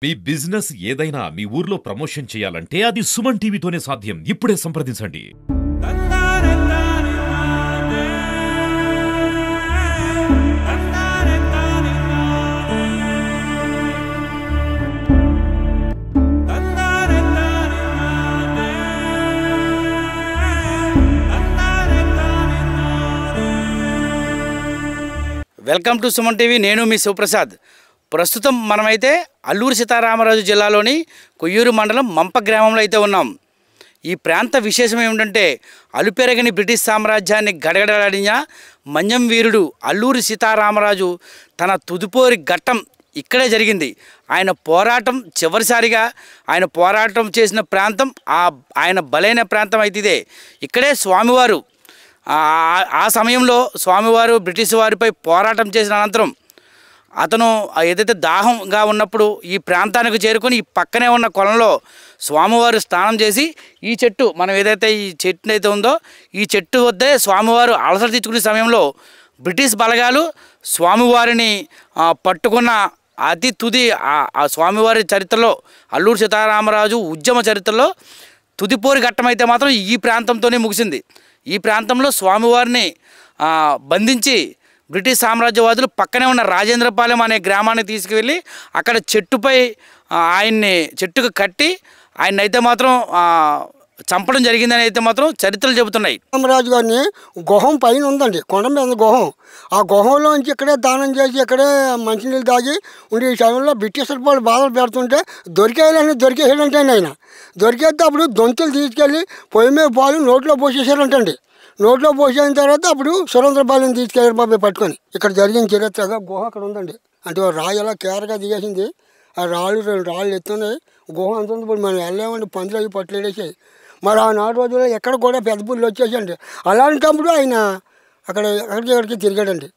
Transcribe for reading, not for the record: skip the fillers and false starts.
మీ business ఏదైనా మీ ఊర్లో promotion చేయాలంటే అది సుమన్ టీవీతోనే సాధ్యం. ఇప్పుడే సంప్రదించండి. Welcome to Suman TV. నేను మీ శివప్రసాద్. ప్రస్తుతం మనమైతే అల్లూరి సీతారామరాజు జిల్లాలోని కొయ్యూరు మండలం మంప గ్రామంలో అయితే ఉన్నాం. ఈ ప్రాంత విశేషం ఏమిటంటే అలుపెరగని బ్రిటిష్ సామ్రాజ్యాన్ని గడగడలాడిన మన్యం వీరుడు అల్లూరి సీతారామరాజు తన తుదుపోరి ఘట్టం ఇక్కడే జరిగింది. ఆయన పోరాటం చివరిసారిగా ఆయన పోరాటం చేసిన ప్రాంతం ఆయన బలైన ప్రాంతం అయితే ఇదే. ఇక్కడే స్వామివారు ఆ సమయంలో స్వామివారు బ్రిటిష్ వారిపై పోరాటం చేసిన అనంతరం అతను ఏదైతే దాహంగా ఉన్నప్పుడు ఈ ప్రాంతానికి చేరుకొని ఈ పక్కనే ఉన్న కొలంలో స్వామివారు స్నానం చేసి ఈ చెట్టు మనం ఏదైతే ఈ చెట్టు అయితే ఉందో ఈ చెట్టు వద్దే స్వామివారు అలసట తెచ్చుకునే సమయంలో బ్రిటిష్ బలగాలు స్వామివారిని పట్టుకున్న అతి తుది ఆ స్వామివారి చరిత్రలో అల్లూరి సీతారామరాజు ఉద్యమ చరిత్రలో తుదిపోరి ఘట్టం అయితే మాత్రం ఈ ప్రాంతంతోనే ముగిసింది. ఈ ప్రాంతంలో స్వామివారిని బంధించి బ్రిటిష్ సామ్రాజ్యవాదులు పక్కనే ఉన్న రాజేంద్రపాలెం అనే గ్రామాన్ని తీసుకువెళ్ళి అక్కడ చెట్టుపై ఆయన్ని చెట్టుకు కట్టి ఆయన అయితే మాత్రం చంపడం జరిగిందని అయితే మాత్రం చరిత్రలు చెబుతున్నాయి. రామరాజు గారిని గుహం పైన ఉందండి, కొండ మీద గుహం. ఆ గుహంలోంచి ఇక్కడే దానం చేసి ఇక్కడే మంచినీళ్ళు తాగి ఉండే సమయంలో బ్రిటిష్ వాళ్ళు బాధలు పెడుతుంటే దొరికేయాలంటే ఆయన దొరికేస్తే అప్పుడు దొంతులు తీసుకెళ్ళి పొయ్యి మీద పాలు నోట్లో పోసేసారంటండి. నోట్లో పోసిన తర్వాత అప్పుడు సురేంద్రపాలెం తీసుకెళ్ళారు బాబాయ్ పట్టుకొని. ఇక్కడ జరిగిన చరిత్రగా గుహ అక్కడ ఉందండి. అంటే రాయి అలా కేరగా దిగేసింది. ఆ రాళ్ళు ఎత్తున్నాయి. గుహ అంత ఉంది. ఇప్పుడు మనం వెళ్ళామండి, పందులు అవి పట్టులేసాయి. మరి ఆ 4 రోజుల్లో ఎక్కడ కూడా పెద్ద పుల్లు వచ్చేసండి. అలాంటప్పుడు ఆయన అక్కడికి తిరిగాడండి.